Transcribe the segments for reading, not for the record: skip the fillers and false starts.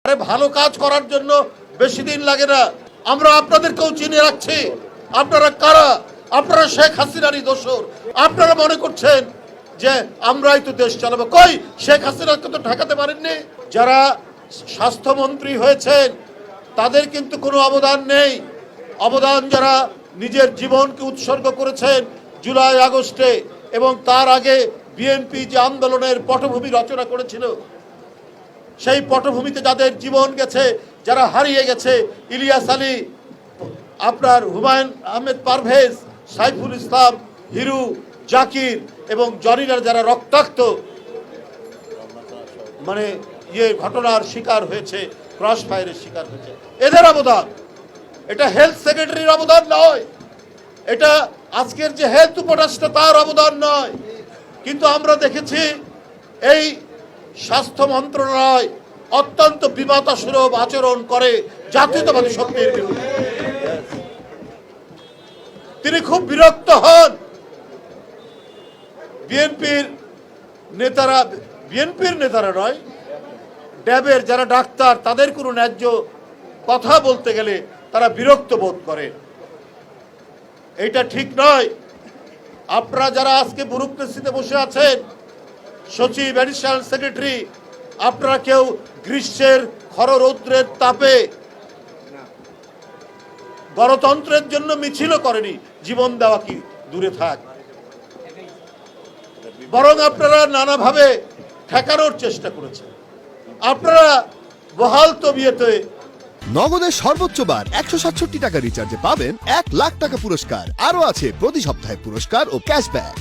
আরে ভালো কাজ করার জন্য বেশি দিন লাগে না। আমরা আপনাদেরকেও চিনে রাখছি। আপনারা কারা? আপনারা শেখ হাসিনারই দোসর। আপনারা মনে করছেন যে আমরাই তো দেশ চালাবো। কই, শেখ হাসিনাকে তো ঠেকাতে পারেননি। যারা স্বাস্থ্যমন্ত্রী হয়েছেন তাদের কিন্তু কোনো অবদান নেই। অবদান যারা নিজের জীবনকে উৎসর্গ করেছেন জুলাই আগস্টে এবং তার আগে বিএনপি যে আন্দোলনের পটভূমি রচনা করেছিল, সেই পটভূমিতে যাদের জীবন গেছে, যারা হারিয়ে গেছে, ইলিয়াস আলী, আপনার হুমায়ুন আহমেদ পারভেজ, সাইফুল ইসলাম, হিরু, জাকির এবং জরিনার যারা রক্তাক্ত ঘটনার শিকার হয়েছে, ক্রস ফায়ারের শিকার হয়েছে, এদের অবদান। এটা হেলথ সেক্রেটারির অবদান নয়, এটা আজকের যে হেলথ উপদেষ্টা তার অবদান নয়। কিন্তু আমরা দেখেছি এই স্বাস্থ্য মন্ত্রণালয় অত্যন্ত বিমাতাসুলভ আচরণ করে জাতীয়তাবাদী শক্তির বিরুদ্ধে। তিনি খুব বিরক্ত হন। বিএনপির নেতারা নয়, ড্যাবের যারা ডাক্তার, তাদের কোনো ন্যায্য কথা বলতে গেলে তারা বিরক্ত বোধ করে। এইটা ঠিক নয়। আপনারা যারা আজকে ব্যুরোক্রেসিতে বসে আছেন, সচিব, অ্যাডিশনাল সেক্রেটারি, আপনারা কেউ গ্রীষ্মের খররৌদ্রের তাপে গণতন্ত্রের জন্য মিছিলও করেনি। জীবন দেওয়া কি দূরে থাক, বরং আপনারা নানাভাবে ঠেকানোর চেষ্টা করেছেন। আপনারা বহাল তবিয়তে নগদের সর্বোচ্চ বার 167 টাকা রিচার্জে পাবেন 1 লাখ টাকা পুরস্কার। আরো আছে প্রতি সপ্তাহে পুরস্কার ও ক্যাশব্যাক।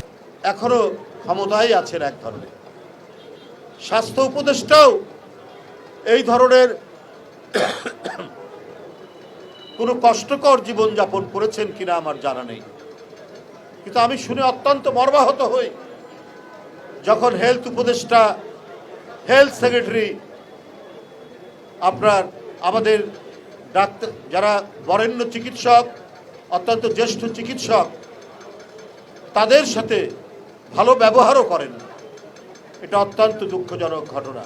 এখনো ক্ষমতায় আছেন এক ধরনের। স্বাস্থ্য উপদেষ্টাও এই ধরনের কোনো কষ্টকর জীবনযাপন করেছেন কিনা আমার জানা নেই। কিন্তু আমি শুনে অত্যন্ত মর্মাহত হই যখন হেলথ উপদেষ্টা, হেলথ সেক্রেটারি, আপনার আমাদের ডাক্তার যারা বরেণ্য চিকিৎসক, অত্যন্ত জ্যেষ্ঠ চিকিৎসক, তাদের সাথে ভালো ব্যবহারও করেন। এটা অত্যন্ত দুঃখজনক ঘটনা।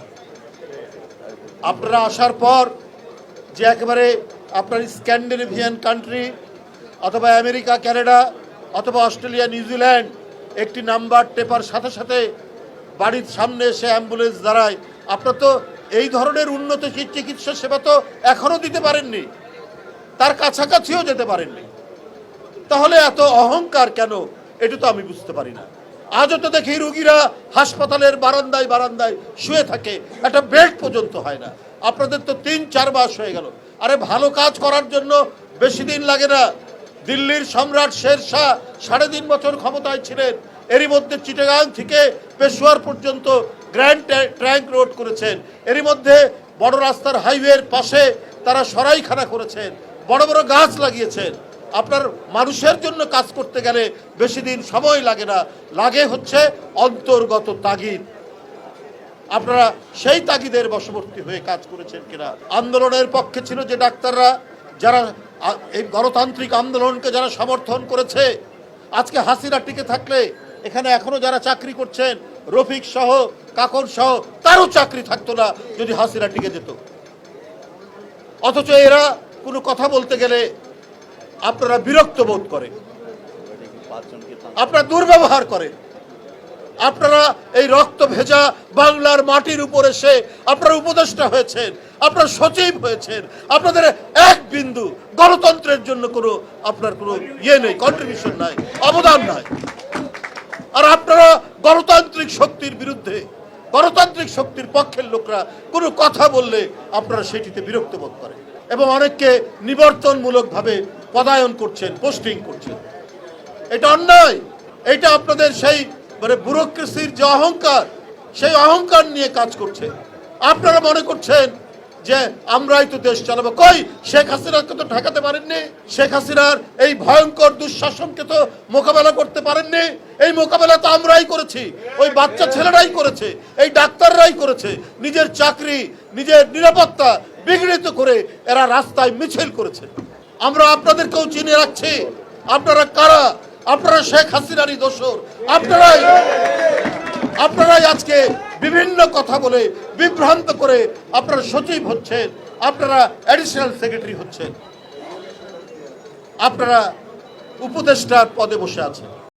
আপনারা আসার পর যে একেবারে আপনার স্ক্যান্ডিনেভিয়ান কান্ট্রি অথবা আমেরিকা, কানাডা অথবা অস্ট্রেলিয়া, নিউজিল্যান্ড একটি নাম্বার টেপার সাথে সাথে বাড়ির সামনে এসে অ্যাম্বুলেন্স দাঁড়ায়, আপনারা তো এই ধরনের উন্নত চিকিৎসা সেবা তো এখনো দিতে পারেননি, তার কাছাকাছিও যেতে পারেননি। তাহলে এত অহংকার কেন? এটা তো আমি বুঝতে পারি না। আজও তো দেখি রুগীরা হাসপাতালের বারান্দায় বারান্দায় শুয়ে থাকে, একটা বেড পর্যন্ত হয় না। আপনাদের তো 3-4 মাস হয়ে গেল। আরে ভালো কাজ করার জন্য বেশি দিন লাগে না। দিল্লির সম্রাট শের শাহ 3.5 বছর ক্ষমতায় ছিলেন। এরই মধ্যে চিটাগাং থেকে পেশোয়ার পর্যন্ত গ্র্যান্ড ট্রাঙ্ক রোড করেছেন। এরই মধ্যে বড় রাস্তার হাইওয়ের পাশে তারা সরাইখানা করেছেন, বড় বড় গাছ লাগিয়েছেন। আপনার মানুষের জন্য কাজ করতে গেলে বেশি দিন সময় লাগে না, লাগে হচ্ছে অন্তর্গত তাগিদ। আপনারা সেই তাগিদের বশবর্তী হয়ে কাজ করেছেন কিনা? আন্দোলনের পক্ষে ছিল যে ডাক্তাররা, যারা এই গণতান্ত্রিক আন্দোলনকে যারা সমর্থন করেছে, আজকে হাসিনা টিকে থাকলে এখানে এখনো যারা চাকরি করছেন, রফিক সহ, কাকর সহ, তারও চাকরি থাকতো না যদি হাসিনা টিকে যেত। অথচ এরা কোনো কথা বলতে গেলে আপনারা বিরক্ত বোধ করে, আপনারা দুর্ব্যবহার করে। আপনারা এই রক্ত ভেজা বাংলার মাটির উপর এসে আপনারা উপদেষ্টা হয়েছেন, আপনারা সচিব হয়েছেন, আপনাদের এক বিন্দু গণতন্ত্রের জন্য কোনো আপনার কোনো নেই, কন্ট্রিবিউশন নাই, অবদান নাই। আর আপনারা গণতান্ত্রিক শক্তির বিরুদ্ধে, গণতান্ত্রিক শক্তির পক্ষের লোকরা কোনো কথা বললে আপনারা সেটিতে বিরক্ত বোধ করে এবং অনেককে নিবর্তনমূলকভাবে পদায়ন করছেন, পোস্টিং করছেন। এটা অন্যায়। এটা আপনাদের সেই ব্যুরোক্রেসির যে অহংকার, সেই অহংকার নিয়ে কাজ করছে। আপনারা মনে করছেন যে আমরাই তো দেশ চালাবো। কই, শেখ হাসিনাকে তো ঠেকাতে পারেননি। শেখ হাসিনার এই ভয়ঙ্কর দুঃশাসনকে তো মোকাবেলা করতে পারেননি। এই মোকাবেলা তো আমরাই করেছি, ওই বাচ্চা ছেলেরাই করেছে, এই ডাক্তাররাই করেছে। নিজের চাকরি, নিজের নিরাপত্তা বিঘ্নিত করে এরা রাস্তায় মিছিল করেছে। আমরা আপনাদেরকেও চিনে রাখছি। আপনারা কারা? আপনারা শেখ হাসিনারই দোসর। আপনারাই আজকে বিভিন্ন কথা বলে বিভ্রান্ত করে আপনারা সচিব হচ্ছেন, আপনারা অ্যাডিশনাল সেক্রেটারি হচ্ছেন, আপনারা উপদেষ্টার পদে বসে আছেন।